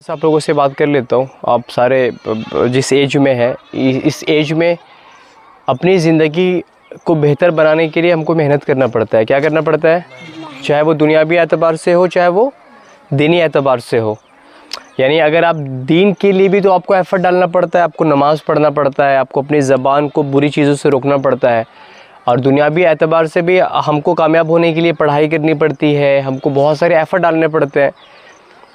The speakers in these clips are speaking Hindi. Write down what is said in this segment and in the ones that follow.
आप लोगों से बात कर लेता हूँ। आप सारे जिस एज में है, इस एज में अपनी ज़िंदगी को बेहतर बनाने के लिए हमको मेहनत करना पड़ता है। क्या करना पड़ता है? चाहे वो दुनियावी एतबार से हो, चाहे वो दीनी एतबार से हो। यानी अगर आप दीन के लिए भी तो आपको एफ़र्ट डालना पड़ता है, आपको नमाज़ पढ़ना पड़ता है, आपको अपनी ज़बान को बुरी चीज़ों से रोकना पड़ता है, और दुनियावी एतबार से भी हमको कामयाब होने के लिए पढ़ाई करनी पड़ती है, हमको बहुत सारे एफ़र्ट डालने पड़ते हैं।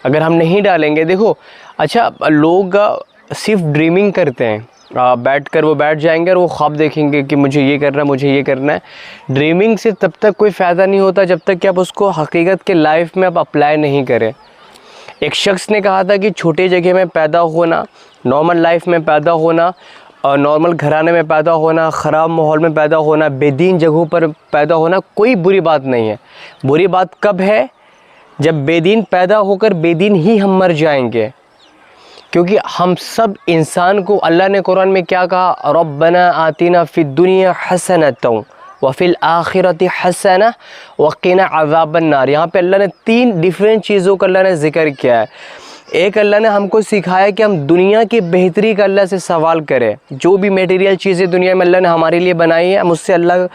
अगर हम नहीं डालेंगे, देखो अच्छा, लोग सिर्फ ड्रीमिंग करते हैं, बैठकर वो बैठ जाएंगे और वो ख्वाब देखेंगे कि मुझे ये करना है, मुझे ये करना है। ड्रीमिंग से तब तक कोई फ़ायदा नहीं होता जब तक कि आप उसको हकीकत के लाइफ में आप अप्लाई नहीं करें। एक शख्स ने कहा था कि छोटे जगह में पैदा होना, नॉर्मल लाइफ में पैदा होना, और नॉर्मल घराने में पैदा होना, ख़राब माहौल में पैदा होना, बेदीन जगहों पर पैदा होना कोई बुरी बात नहीं है। बुरी बात कब है? जब बेदीन पैदा होकर बेदीन ही हम मर जाएंगे। क्योंकि हम सब इंसान को अल्लाह ने कुरान में क्या कहा? रब्बना आतिना फ़िद दुनिया हसनतन व फ़िल आखिरति हसना व क़िना अज़ाबन नार। यहाँ पे अल्लाह ने 3 डिफरेंट चीज़ों का अल्लाह ने ज़िक्र किया है। एक, अल्लाह ने हमको सिखाया कि हम दुनिया की बेहतरी का अल्लाह से सवाल करें। जो भी मटेरियल चीज़ें दुनिया में अल्लाह ने हमारे लिए बनाई है, हम उससे अल्लाह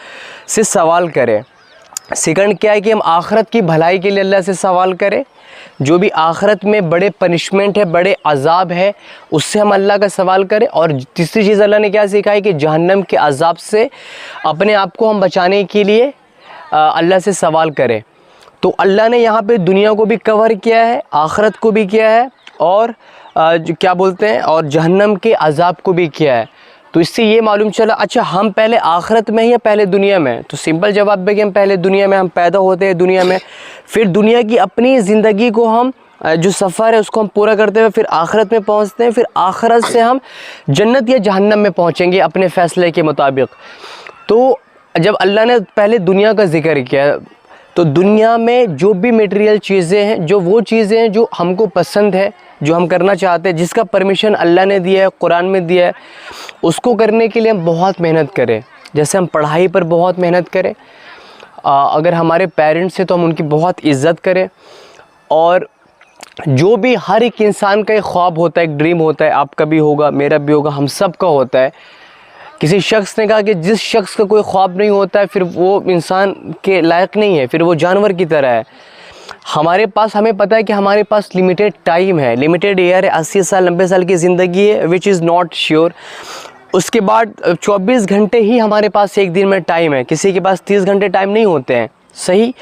से सवाल करें। सेकंड क्या है कि हम आखिरत की भलाई के लिए अल्लाह से सवाल करें। जो भी आखिरत में बड़े पनिशमेंट है, बड़े अजाब है, उससे हम अल्लाह का सवाल करें। और तीसरी चीज़ अल्लाह ने क्या सिखाई कि जहन्नम के अजाब से अपने आप को हम बचाने के लिए अल्लाह से सवाल करें। तो अल्लाह ने यहाँ पे दुनिया को भी कवर किया है, आखिरत को भी किया है, और क्या बोलते हैं, और जहन्नम के अजाब को भी किया है। तो इससे ये मालूम चला, अच्छा हम पहले आखिरत में या पहले दुनिया में? तो सिंपल जवाब है कि हम पहले दुनिया में, हम पैदा होते हैं दुनिया में, फिर दुनिया की अपनी ज़िंदगी को हम जो सफ़र है उसको हम पूरा करते हुए फिर आखिरत में पहुंचते हैं। फिर आखिरत से हम जन्नत या जहन्नम में पहुंचेंगे अपने फ़ैसले के मुताबिक। तो जब अल्लाह ने पहले दुनिया का ज़िक्र किया, तो दुनिया में जो भी मटेरियल चीज़ें हैं, जो वो चीज़ें हैं जो हमको पसंद है, जो हम करना चाहते हैं, जिसका परमिशन अल्लाह ने दिया है, कुरान में दिया है, उसको करने के लिए हम बहुत मेहनत करें। जैसे हम पढ़ाई पर बहुत मेहनत करें, अगर हमारे पेरेंट्स हैं तो हम उनकी बहुत इज़्ज़त करें। और जो भी हर एक इंसान का एक ख्वाब होता है, एक ड्रीम होता है, आपका भी होगा, मेरा भी होगा, हम सब का होता है। किसी शख्स ने कहा कि जिस शख्स का कोई ख्वाब नहीं होता है फिर वो इंसान के लायक नहीं है, फिर वो जानवर की तरह है। हमारे पास, हमें पता है कि हमारे पास लिमिटेड टाइम है, लिमिटेड ईयर है, 80 साल 90 साल की ज़िंदगी है, विच इज़ नॉट श्योर। उसके बाद 24 घंटे ही हमारे पास एक दिन में टाइम है, किसी के पास 30 घंटे टाइम नहीं होते हैं, सही?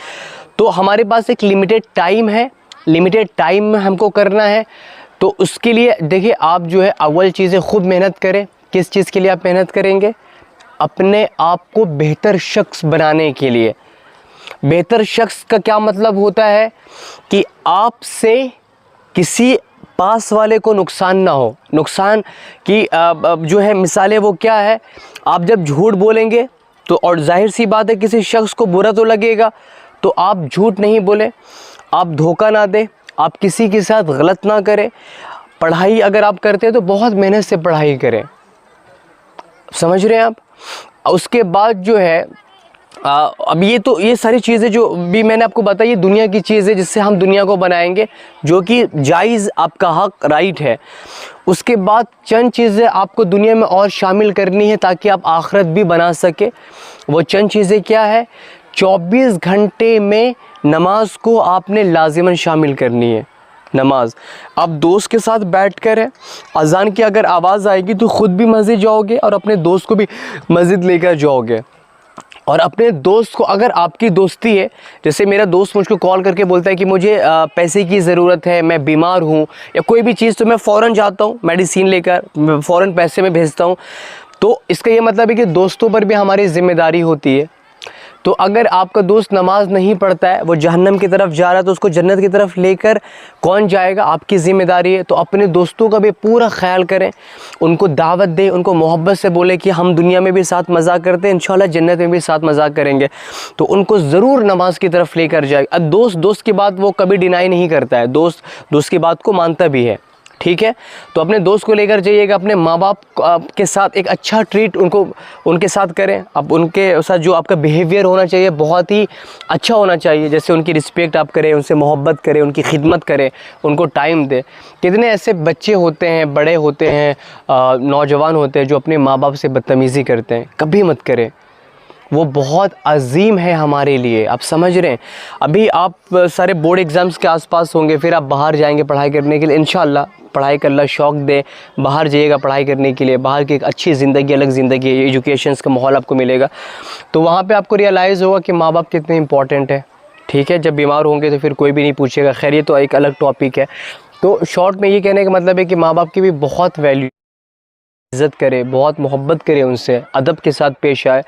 तो हमारे पास एक लिमिटेड टाइम है, लिमिटेड टाइम में हमको करना है। तो उसके लिए देखिए, आप जो है अव्वल चीज़ें खूब मेहनत करें। किस चीज़ के लिए आप मेहनत करेंगे? अपने आप को बेहतर शख्स बनाने के लिए। बेहतर शख्स का क्या मतलब होता है कि आपसे किसी पास वाले को नुकसान ना हो। नुकसान की जो है मिसालें वो क्या है? आप जब झूठ बोलेंगे तो, और जाहिर सी बात है किसी शख्स को बुरा तो लगेगा, तो आप झूठ नहीं बोले, आप धोखा ना दें, आप किसी के साथ गलत ना करें। पढ़ाई अगर आप करते हैं तो बहुत मेहनत से पढ़ाई करें, समझ रहे हैं आप? उसके बाद जो है अब ये सारी चीज़ें जो भी मैंने आपको बताई, ये दुनिया की चीज़ें जिससे हम दुनिया को बनाएंगे, जो कि जायज़ आपका हक, राइट है। उसके बाद चंद चीज़ें आपको दुनिया में और शामिल करनी है ताकि आप आखिरत भी बना सके। वो चंद चीज़ें क्या है? 24 घंटे में नमाज को आपने लाजिमन शामिल करनी है। नमाज आप दोस्त के साथ बैठकर है, अज़ान की अगर आवाज़ आएगी तो ख़ुद भी मस्जिद जाओगे और अपने दोस्त को भी मस्जिद लेकर जाओगे। और अपने दोस्त को, अगर आपकी दोस्ती है, जैसे मेरा दोस्त मुझको कॉल करके बोलता है कि मुझे पैसे की ज़रूरत है, मैं बीमार हूँ या कोई भी चीज़, तो मैं फ़ौरन जाता हूँ मेडिसिन लेकर, फ़ौरन पैसे में भेजता हूँ। तो इसका ये मतलब है कि दोस्तों पर भी हमारी ज़िम्मेदारी होती है। तो अगर आपका दोस्त नमाज नहीं पढ़ता है, वो जहन्नम की तरफ जा रहा है, तो उसको जन्नत की तरफ लेकर कौन जाएगा? आपकी ज़िम्मेदारी है। तो अपने दोस्तों का भी पूरा ख्याल करें, उनको दावत दें, उनको मोहब्बत से बोले कि हम दुनिया में भी साथ मज़ाक करते हैं, इंशाल्लाह जन्नत में भी साथ मज़ाक करेंगे। तो उनको ज़रूर नमाज की तरफ लेकर जाए। अब दोस्त की बात वो कभी डिनाई नहीं करता है, दोस्त की बात को मानता भी है, ठीक है। तो अपने दोस्त को लेकर जाइएगा, अपने माँ बाप के साथ एक अच्छा ट्रीट उनके साथ करें। अब उनके साथ जो आपका बिहेवियर होना चाहिए बहुत ही अच्छा होना चाहिए, जैसे उनकी रिस्पेक्ट आप करें, उनसे मोहब्बत करें, उनकी खिदमत करें, उनको टाइम दें। कितने ऐसे बच्चे होते हैं, बड़े होते हैं, नौजवान होते हैं जो अपने माँ बाप से बदतमीज़ी करते हैं, कभी मत करें। वो बहुत अजीम है हमारे लिए, आप समझ रहे हैं। अभी आप सारे बोर्ड एग्ज़ाम्स के आसपास होंगे, फिर आप बाहर जाएंगे पढ़ाई करने के लिए, इंशाल्लाह पढ़ाई का अल्लाह शौक़ दे, बाहर जाइएगा पढ़ाई करने के लिए। बाहर की एक अच्छी ज़िंदगी, अलग ज़िंदगी, एजुकेशंस का माहौल आपको मिलेगा। तो वहाँ पे आपको रियलाइज़ होगा कि माँ बाप कितने इंपॉर्टेंट है, ठीक है। जब बीमार होंगे तो फिर कोई भी नहीं पूछेगा। खैर ये तो एक अलग टॉपिक है। तो शॉर्ट में ये कहने का मतलब है कि माँ बाप की भी बहुत वैल्यू, इज़्ज़त करें, बहुत मोहब्बत करें उनसे, अदब के साथ पेश आए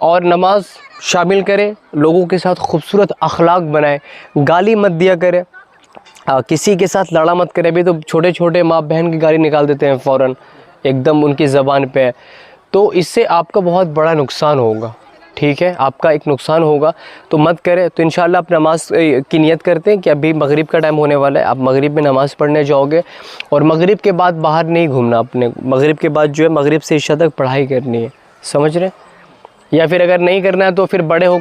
और नमाज शामिल करें, लोगों के साथ खूबसूरत अखलाक बनाएं, गाली मत दिया करें, किसी के साथ लड़ा मत करें। अभी तो छोटे छोटे माँ बहन की गाली निकाल देते हैं फ़ौरन, एकदम उनकी ज़बान पे। तो इससे आपका बहुत बड़ा नुकसान होगा, ठीक है, आपका एक नुकसान होगा, तो मत करें। तो इंशाल्लाह आप नमाज की नियत करते हैं कि अभी मगरिब का टाइम होने वाला है, आप मगरिब में नमाज़ पढ़ने जाओगे और मगरिब के बाद बाहर नहीं घूमना अपने। मगरिब के बाद जो है, मगरिब से इशा तक पढ़ाई करनी है, समझ रहे हैं। या फिर अगर नहीं करना है तो फिर बड़े हो